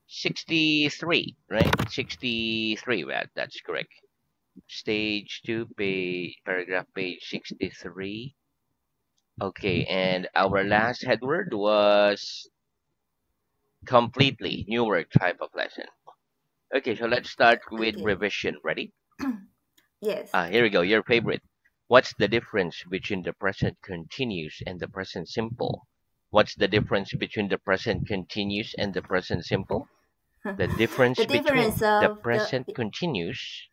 63, right? 63, that's correct. Stage 2, paragraph page 63. Okay, and our last headword was completely, new word type of lesson. Okay, so let's start with Okay. revision. Ready? Yes. Here we go, your favorite. What's the difference between the present continuous and the present simple? What's the difference between the present continuous and the present simple? The difference The difference between the of present continuous,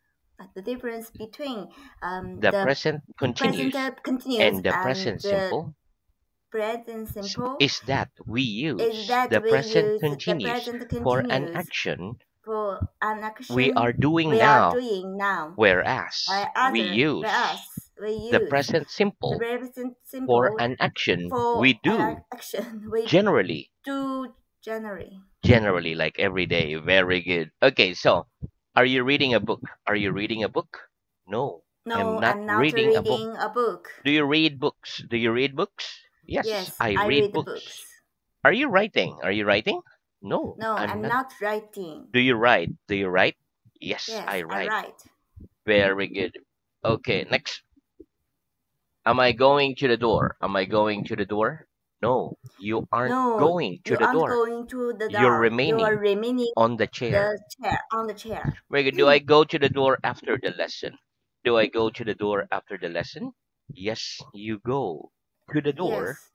the difference between the the present present continuous, continuous and the and present the simple present simple is that we is use that the we present use the continuous present for an continuous action for an we are action doing we are now, doing now, whereas we whereas use we the use present the simple present for simple an action for we an do action we generally. do generally. Generally, like every day. Very good. Okay, so are you reading a book? Are you reading a book? No, I'm No, not I'm not reading a book. reading a book. Do you read books? Do you read books? Yes, Yes, I I read read books. books. Are you writing? Are you writing? No, No, I'm I'm not. not writing. Do you write? Do you write? Yes, Yes, I I write. write. Very good. Okay, next. Am I going to the door? Am I going to the door? No, you aren't No, going to you the aren't door. going to the You're door. You are remaining remaining on the chair. the chair on the chair. Very good. Do I go to the door after the lesson? Do I go to the door after the lesson? Yes, you go to the door. Yes,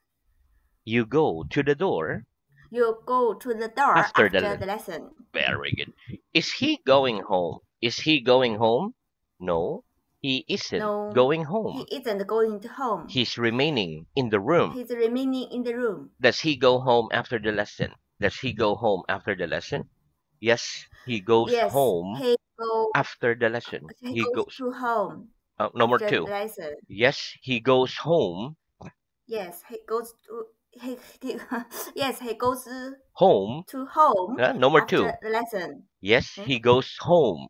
You go to the door you go to the door after the after lesson. the lesson. Very good. Is he going home? Is he going home? No, he isn't No, going he home. isn't going to home. He's remaining in the room. He's remaining in the room. Does he go home after the lesson? Does he go home after the lesson? Yes, he goes Yes, home after the lesson. he He goes goes. to home Number after the two. lesson. Yes, he goes home. Yes, he goes to he yes, he goes Home. to home Number two. after the lesson. Yes, Hmm? he goes home.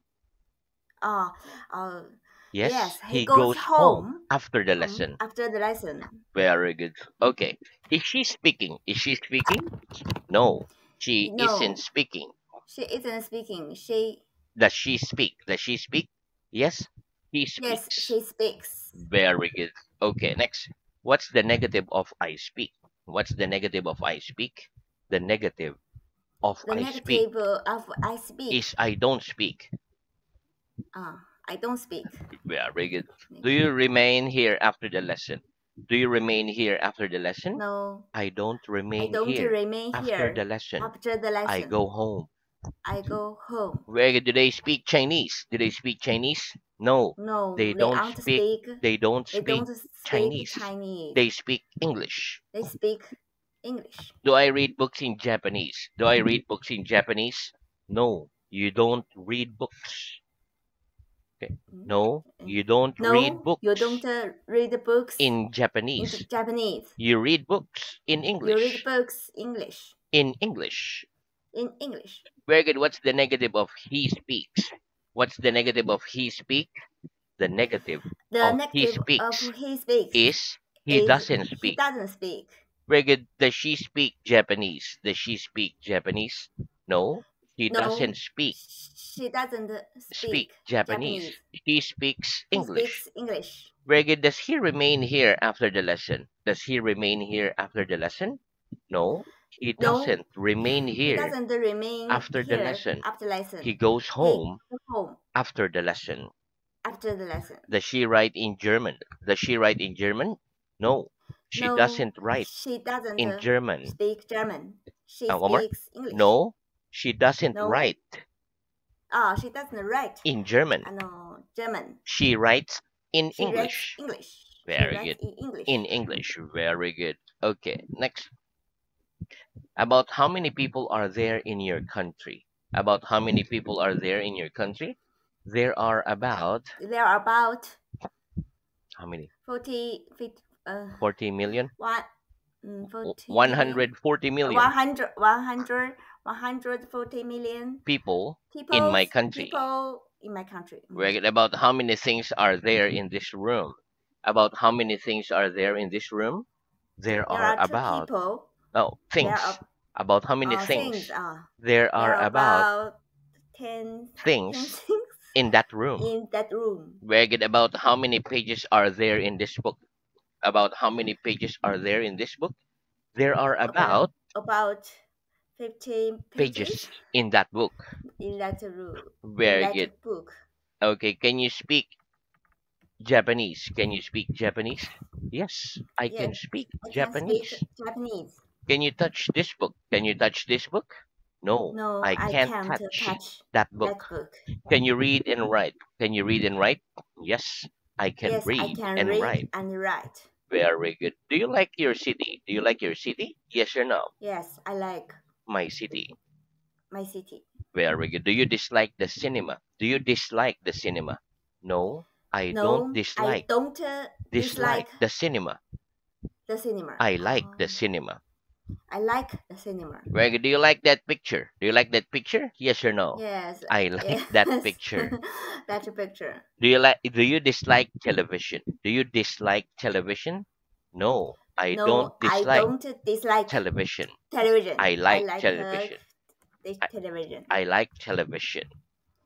Uh, uh, Yes, yes, he he goes goes home home after the lesson. after the lesson. Very good. Okay. Is she speaking? Is she speaking? No, she isn't No, speaking. she isn't speaking. Does she speak? Does she speak? Yes, he Yes, speaks. she speaks. Very good. Okay, next. What's the negative of I speak? What's the negative of I speak? The negative of The I speak negative of I speak. is I don't speak. I don't speak. Very good. Do you remain here after the lesson? Do you remain here after the lesson? No, I don't I remain don't here remain after the here lesson. after the I lesson. go home. I go home. Where do they speak Chinese? Do they speak Chinese? No, No, they they don't aren't speak. speak. They don't They speak don't speak Chinese. Chinese. They speak English. They speak English. Do I read books in Japanese? Do I read books in Japanese? No, you don't read books. Okay. Mm. No, you don't read No, you don't books read books in in Japanese. Japanese. You read books in You read English. books English. In English. In English. Very good. What's the negative of he speaks? What's the negative of he speak? The negative The of he negative of speaks he speaks is he is doesn't he speak. doesn't speak. Very good. Does she speak Japanese? Does she speak Japanese? No, she No, doesn't she doesn't speak speak Japanese. Japanese. She speaks He English. speaks English. Very good. Does he remain here after the lesson? Does he remain here after the lesson? No, he No, doesn't remain he here doesn't remain after the here lesson. after He lesson. goes He home goes home after the lesson. after the lesson. Does she write in German? Does she write in German? No, she No, doesn't write she doesn't in German. speak German. She One more. speaks English. No, she doesn't No, write she doesn't write. in German. No, German. She writes in She writes English. English. She Very writes good. in English. In English. Very good. Okay, next. About how many people are there in your country? About how many people are there in your country? There are about There are about how many? 40, 40 million? one, 40, 140 million 100, 100, 140 million people in people my country. people in my country. Very good. About how many things are there in this room? About how many things are there in this room? There There are are two about people. oh There things. are About how many Things. things? There There are are about about 10, 10 things things in that room. in that room. Very good. About how many pages are there in this book? About how many pages are there in this book? There are About about about 15 pages pages in that book. in that room, in Very good. that book. Okay, can you speak Japanese? Can you speak Japanese? Yes, I Yes, can speak I can speak Japanese. Japanese. Can you touch this book? Can you touch this book? No, No, I I can't can't touch touch that that book. book. Can you read and write? Can you read and write? Yes, I can Yes, I read can and read write. and write. Very good. Do you like your city? Do you like your city? Yes or no? Yes, I like My city. my city. Very good. Do you dislike the cinema? Do you dislike the cinema? No, I don't No, I dislike don't dislike the cinema. the cinema. I like the cinema. I like the cinema. Very good. Do you like that picture? Do you like that picture? Yes or no? Yes, I like that yes, picture. that's a picture. Do you dislike television? Do you dislike television? No, I don't No, I dislike don't dislike television. television. I I like like television. the I, television. I like television.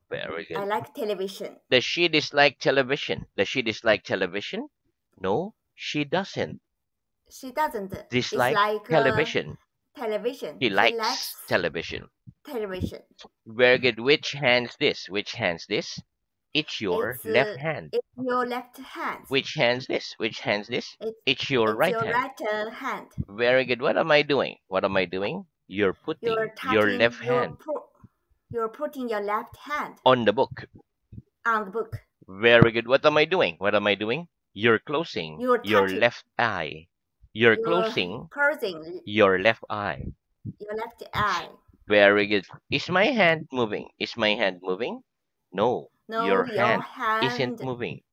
Very I good. like television. Does she dislike television? Does she dislike television? No, she doesn't She doesn't dislike dislike television. television. She She likes likes television. television. Very good. Which hand's this? Which hand's this? It's your left hand. It's your left hand. Which hand's this? Which hand's this? It's It's your it's right your hand. right hand. Very good. What am I doing? What am I doing? You're You're putting your touching left hand you're putting your left hand on the book. on the book. Very good. What am I doing? What am I doing? You're closing You're your touching. left eye. You're You're closing closing your left eye. your left eye. Very good. Is my hand moving? Is my hand moving? No, No, your your hand isn't hand moving.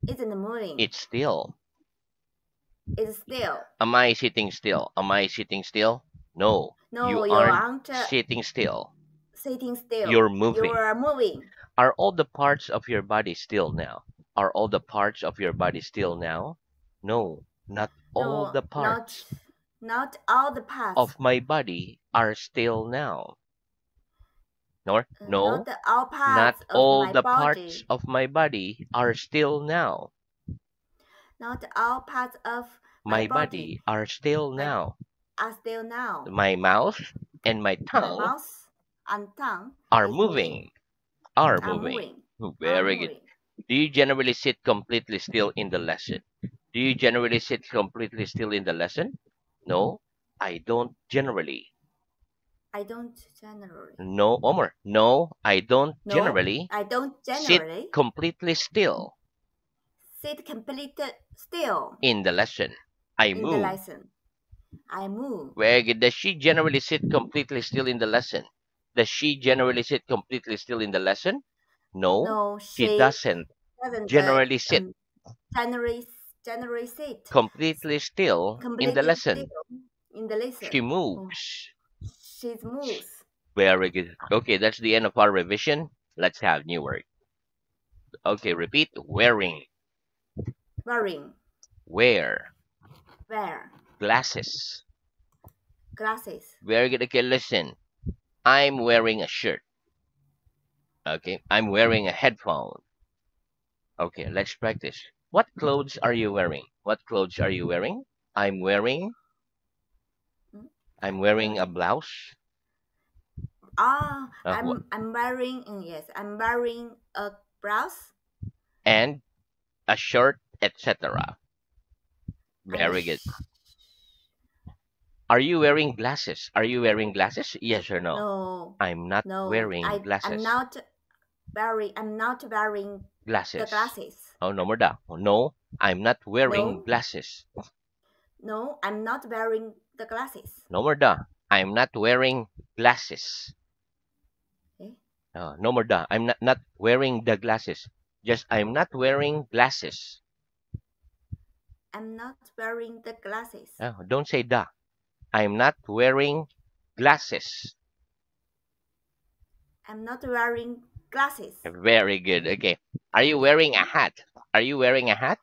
isn't moving. It's still. It's still. Am I sitting still? Am I sitting still? No, No, you you aren't aren't sitting still. sitting still. You're moving. You're moving. Are all the parts of your body still now? Are all the parts of your body still now? No, not all No, the parts not all the parts. of my body are still now. Nor, Not no, all not parts of all my the parts body. of my body are still now. Not all parts of my My body body are still are, now. are still now. My mouth and my My tongue mouth and tongue are is moving. moving. Are Are moving. moving. Are Very good. moving. Do you generally sit completely still in the lesson? Do you generally sit completely still in the lesson? No, I don't generally. I don't generally. No, Omar. No, I don't No, generally I don't sit generally completely still sit completely still in the lesson. I in the move. lesson. I move. Very good. Does she generally sit completely still in the lesson? Does she generally sit completely still in the lesson? No, No, she she doesn't doesn't generally sit generally generally sit completely still in the completely lesson. still in the She lesson. Oh, moves. she moves. Very good. Okay, that's the end of our revision. Let's have new word. Okay, repeat. Wearing. Wearing. Wear. Wear. Glasses. Glasses. Very good. Okay, listen. I'm wearing a shirt. Okay, I'm wearing a headphone. Okay, let's practice. What clothes are you wearing? What clothes are you wearing? I'm wearing Mm, I'm wearing a Wearing. blouse. What? I'm wearing yes, I'm wearing a blouse And a shirt, etc. and a Very good. Are you wearing glasses? Are you wearing glasses? Yes or no? no, I'm not no, wearing glasses. I'm not wearing the Glasses. glasses. Oh, no more da. Oh, no, I'm not wearing No, glasses. no, I'm not wearing the glasses. No more da. I'm not wearing glasses. Eh? No more da. I'm not wearing the glasses. Just I'm not wearing glasses. I'm not wearing the glasses. Don't say da. I'm not wearing glasses. I'm not wearing glasses. Very good. Okay. Are you wearing a hat? Are you wearing a hat?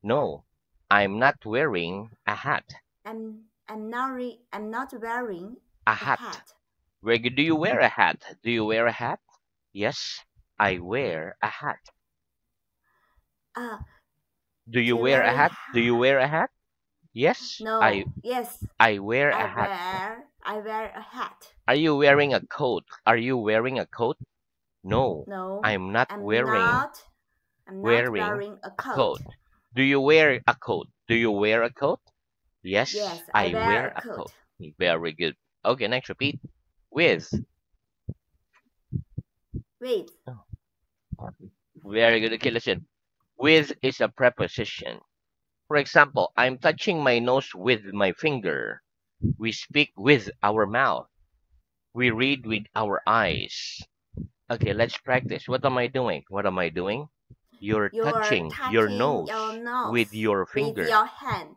No, I'm not wearing a hat. I'm not wearing A A hat. hat. Very good. Do you wear a hat? Do you wear a hat? Yes, I wear a hat. Uh, Do you do you wear wear a a hat? Do you hat? wear a hat? Yes, I No. Yes. I wear a hat. I wear a hat. Are you wearing a coat? Are you wearing a coat? No, No. I'm not I'm wearing not. I'm not wearing wearing a a coat. coat. Do you wear a coat? Do you wear a coat? Yes, Yes, I I wear wear a a coat. coat. Very good. Okay, next repeat. With. Wait. Oh, very good. Okay, listen. With is a preposition. For example, I'm touching my nose with my finger. We speak with our mouth. We read with our eyes. Okay, let's practice. What am I doing? What am I doing? You're You're touching your touching nose your with nose your with finger. your hand.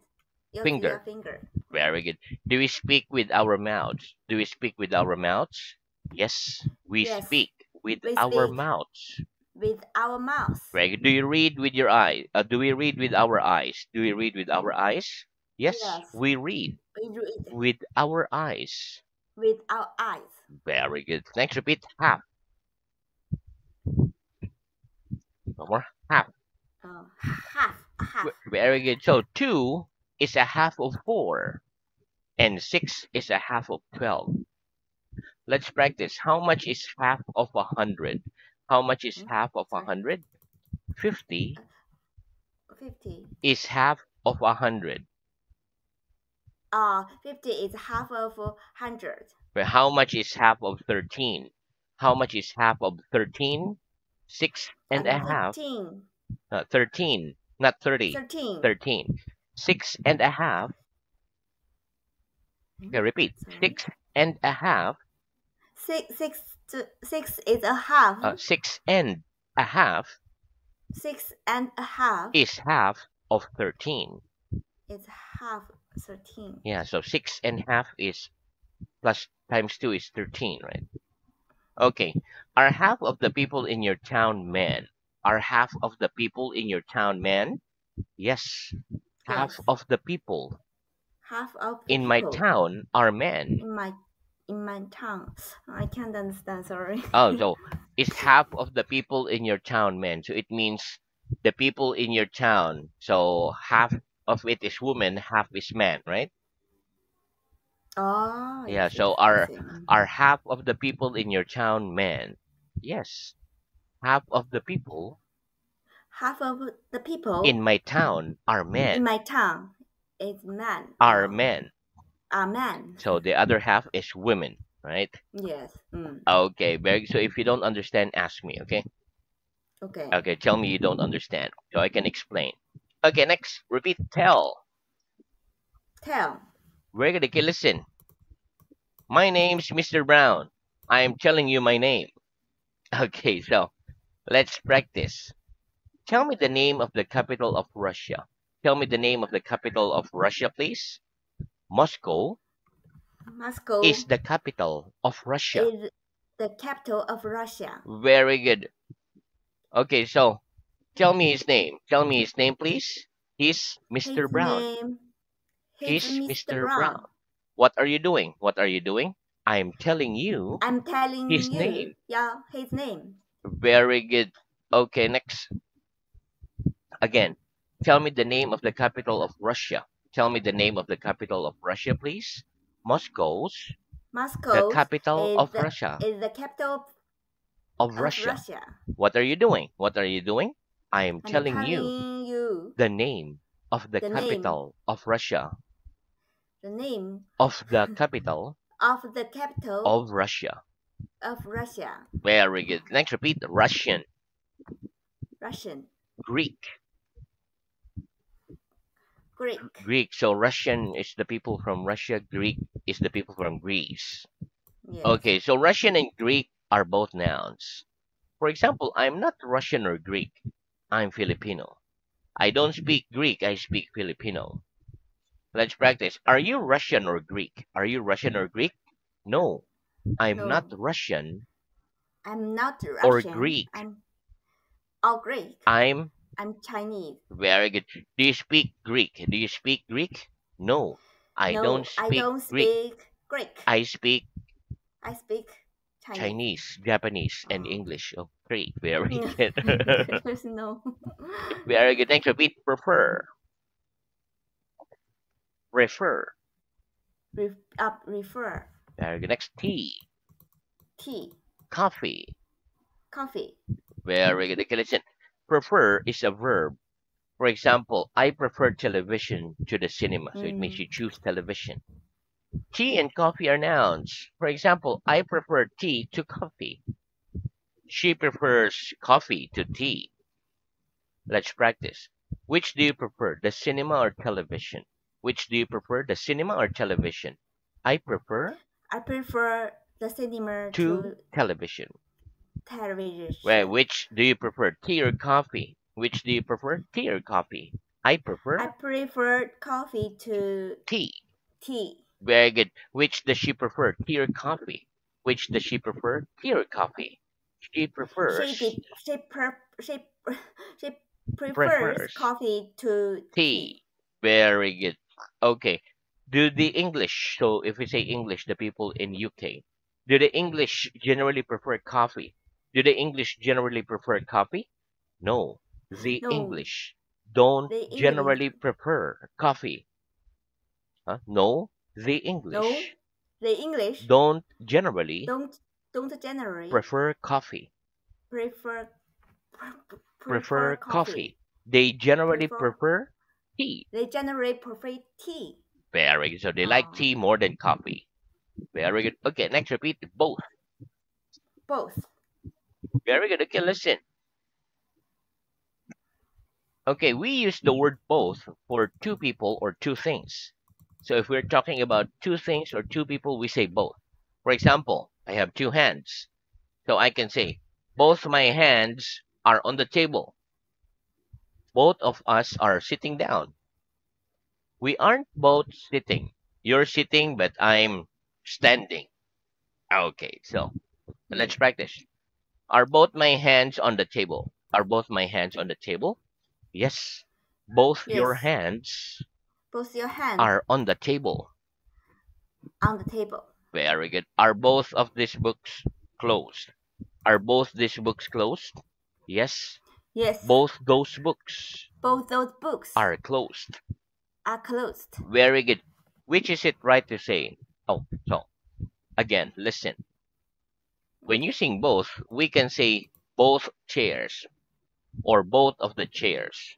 With your Finger. finger. Very good. Do we speak with our mouths? Do we speak with our mouths? Yes, we Yes. speak with We our speak mouths. with our mouth. Very good. Do you read with your eye? Do we read with our eyes? Do we read with our eyes? Yes, Yes. we read We read with our eyes. with our eyes. Very good. Next, repeat half. One more. Half. Half. Very good. So 2 is a half of 4, and 6 is a half of 12. Let's practice. How much is half of 100? How much is Hmm? half of Sorry. 100? 50 50. is half of 100. 50 is half of 100. But how much is half of 13? How much is half of 13? Six and a And half. 13. 13, not 30. 13. 13. Six and a half. Hmm? Okay, repeat. Sorry. 6 and a half. Six is a half. 6 and a half 6 and a half is half of 13. is half 13. Yeah, so 6 and a half is plus times 2 is 13, right? Okay. Are half of the people in your town men? Are half of the people in your town men? Yes. Half Yes. of the people Half of the in my people town are men. in my town. I can't understand, sorry. Oh, so is half of the people in your town men? So it means the people in your town. So half of it is woman, half is man, right? Oh, Yeah, yes, yes, so I are see. are half of the people in your town men? Yes. Half of the people Half of the in people my town are in men. my town is man. Are men. Are men. So the other half is women, right? Yes. Mm. Okay, very so if you don't understand, ask me, okay? Okay. Okay, tell me you don't understand so I can explain. Okay, next, repeat tell. Tell. We're gonna okay, listen. My name's Mr. Brown. I'm telling you my name. Okay, so let's practice. Tell me the name of the capital of Russia. Tell me the name of the capital of Russia, please. Moscow is Moscow the capital of Russia. is the capital of Russia. Very good. Okay, so tell me his name. Tell me his name, please. He's Mr. His Brown. name is He's Mr. Mr. Brown. Brown. What are you doing? What are you doing? I'm telling you I'm telling his you, name. yeah, his name. Very good. Okay, next. Again, tell me the name of the capital of Russia. Tell me the name of the capital of Russia, please. Moscow's the Moscow capital is of Russia. the capital Of of Russia. Russia. What are you doing? What are you doing? I am I'm telling you telling you the name of the the name, capital of Russia. the name Of the capital of the capital of Russia. of Russia. Very good. Next, repeat Russian, Russian, Greek, Greek. Greek. So Russian is the people from Russia. Greek is the people from Greece. Yes. Okay, so Russian and Greek are both nouns. For example, I'm not Russian or Greek. I'm Filipino. I don't speak Greek. I speak Filipino. Let's practice. Are you Russian or Greek? Are you Russian or Greek? No, I'm not No, Russian I'm not or Russian. Greek. I'm all Greek. I'm I'm Chinese. very good. Do you speak Greek? Do you speak Greek? No, I don't No, I speak don't Greek. speak Greek. I speak I speak Chinese. Chinese, Japanese, and Oh. English. Oh, three. Very good. There's no. Very good. Next, repeat. Prefer. Refer. Refer. Very good. Next, tea. Tea. Coffee. Coffee. Very good. Okay, listen. Prefer is a verb. For example, I prefer television to the cinema. So it makes Mm. you choose television. Tea and coffee are nouns. For example, I prefer tea to coffee. She prefers coffee to tea. Let's practice. Which do you prefer, the cinema or television? Which do you prefer, the cinema or television? I prefer I prefer the cinema to to television. Well, television. which do you prefer, tea or coffee? Which do you prefer, tea or coffee? I I prefer prefer coffee to tea. tea. Very good. Which does she prefer, tea or coffee? Which does she prefer, tea or coffee? She She prefers, did, she prefers prefers coffee to tea. tea. Very good. Okay. Do the English, so if we say English, the people in UK, do the English generally prefer coffee? Do the English generally prefer coffee? No. The No, English don't the English. generally prefer coffee. Huh? No. The No, English the English don't generally don't don't generally prefer coffee. prefer Prefer coffee. coffee. They generally Prefer prefer tea. they generally prefer tea. Very good. So they like Uh, tea more than coffee. Very good. Okay, next repeat both. both. Very good. Okay, listen. Okay, we use the word both for two people or two things. So if we're talking about two things or two people, we say both. For example, I have two hands. So I can say, both my hands are on the table. Both of us are sitting down. We aren't both sitting. You're sitting, but I'm standing. Okay, so Mm. let's practice. Are both my hands on the table? Are both my hands on the table? Yes. Both your Yes, hands both your hands are on the table. on the table. Very good. Are both of these books closed? Are both these books closed? Yes. Yes, Both those books both those books are closed. are closed. Very good. Which is it right to say? Oh, so again, listen. When Okay. using both, we can say both chairs or both of the chairs.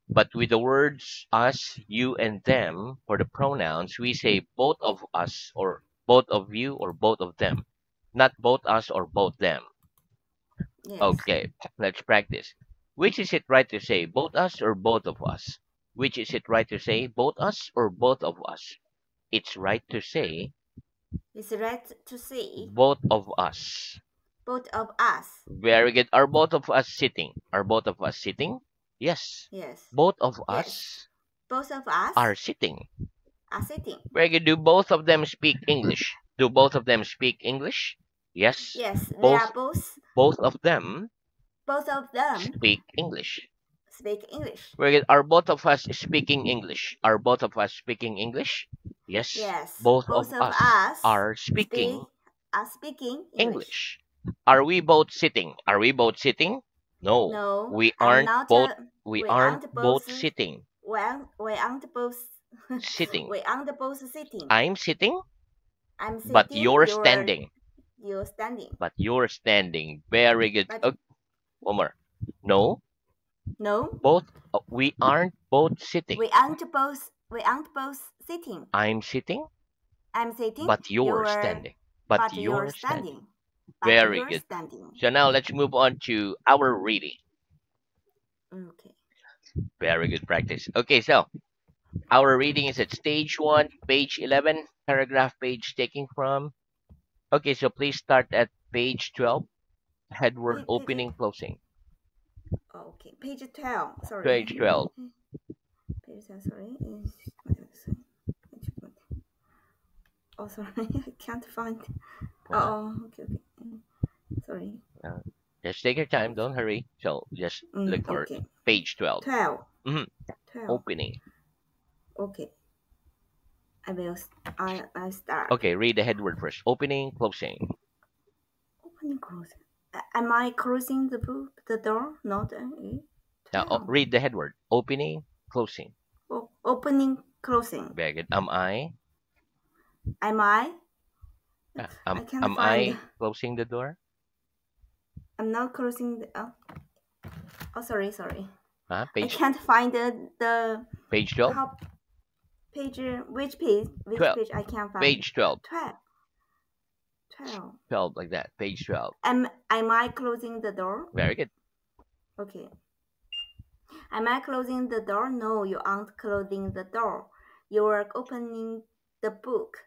But with the words us, you, and them for the pronouns, we say both of us or both of you or both of them, not both us or both them. Yes, Okay, let's practice. Which is it right to say, both us or both of us? Which is it right to say, both us or both of us? It's right to say it's right to see both of us. both of us. Very good. Are both of us sitting? Are both of us sitting? Yes. Yes, Both of yes, us both of us are sitting. are sitting. Very good. Do both of them speak English? Do both of them speak English? Yes. Yes, they are Both both of them both of them speak English. speak English. Very good. Are both of us speaking English? Are both of us speaking English? Yes. Yes, Both both of of us us are speak speaking are speaking English. English. Are we both sitting? Are we both sitting? No. No, We I'm aren't not. both we We aren't aren't both. both sitting. We aren't both. Sitting. We aren't both sitting. I'm sitting, I'm but sitting. you're standing. You're standing. But you're standing. Very good. But Okay, one more. No, no, both we aren't both sitting. we aren't both. We aren't both sitting. I'm sitting, I'm sitting. but you're standing. But But you're you're standing. standing. But Very you're good. standing. So now let's move on to our reading. Okay. Very good practice. Okay, so our reading is at stage 1, page 11, paragraph page taking from. Okay, so please start at page 12, headword opening, closing. Okay. Page 12. Sorry. Page 12. Page 12. Sorry. Oh, sorry. I can't find. Oh, okay. Okay. Sorry. Uh, just take your time, don't hurry. So just look for Okay. page 12. 12. Mhm. 12. Opening. Okay. I will. I start. Okay, read the head word first. Opening, closing. Opening, closing. Am I closing the book, the door? Not Now, 12. read the head word. Opening, closing. Opening, closing. Very good. Am I? Am I? Yeah. I can't Am find. I closing the door? I'm not closing the. Sorry. I Page can't find the page 12? how page. Which page? Which 12. page? I can't find. Page 12. 12. 12. 12 like that. Page 12. Am I closing the door? Very good. Okay. Am I closing the door? No, you aren't closing the door. You are opening the book.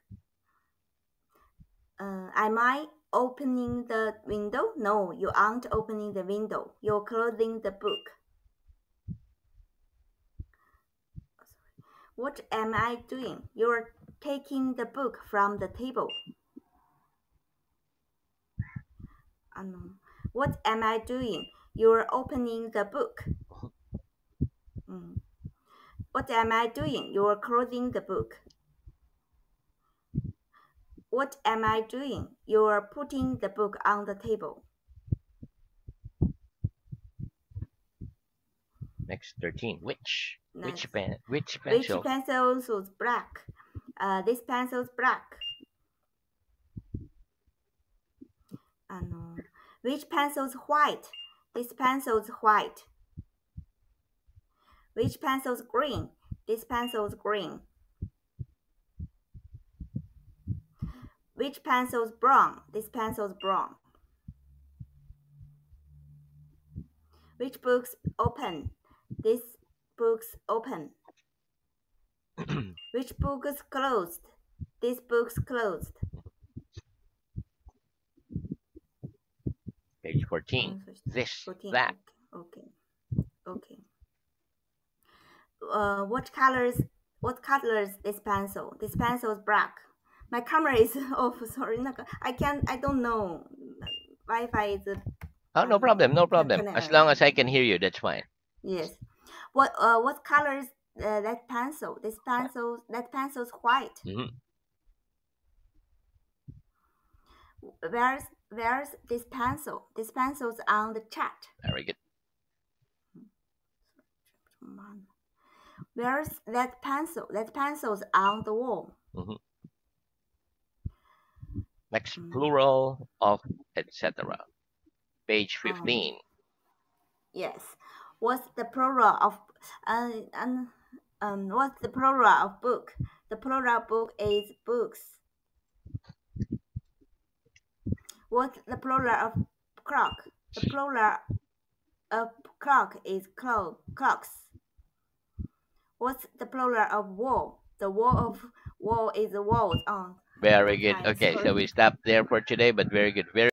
Am I opening the window? No, you aren't opening the window. You're closing the book. What am I doing? You're taking the book from the table. What am I doing? You're opening the book. What am I doing? You're closing the book. What am I doing? You're putting the book on the table. Next 13. Which? Next. Which Which pencil? pencil is black? This pencil is black. Which pencil is white? This pencil is white. Which pencil is green? This pencil is green. Which pencil is brown? This pencil is brown. Which book's open? This book's open. Which book is closed? This book's closed. Page 14. This, 14. that. Okay. What colors this pencil? This pencil is black. My camera is off. Sorry, I don't know. Wi-Fi is. Oh, no problem. No problem. As long as I can hear you, that's fine. Yes. What colors that pencil? That pencil is white. Where's this pencil? This pencil's on the chart. Very good. Where's that pencil? That pencil's on the wall. Next, plural of etc. Page 15. Yes. What's the plural of what's the plural of book? The plural of book is books. What's the plural of clock? The plural of clock is clocks. What's the plural of wall? The wall is the walls on. Very good. Okay, so we stop there for today, but very good. Very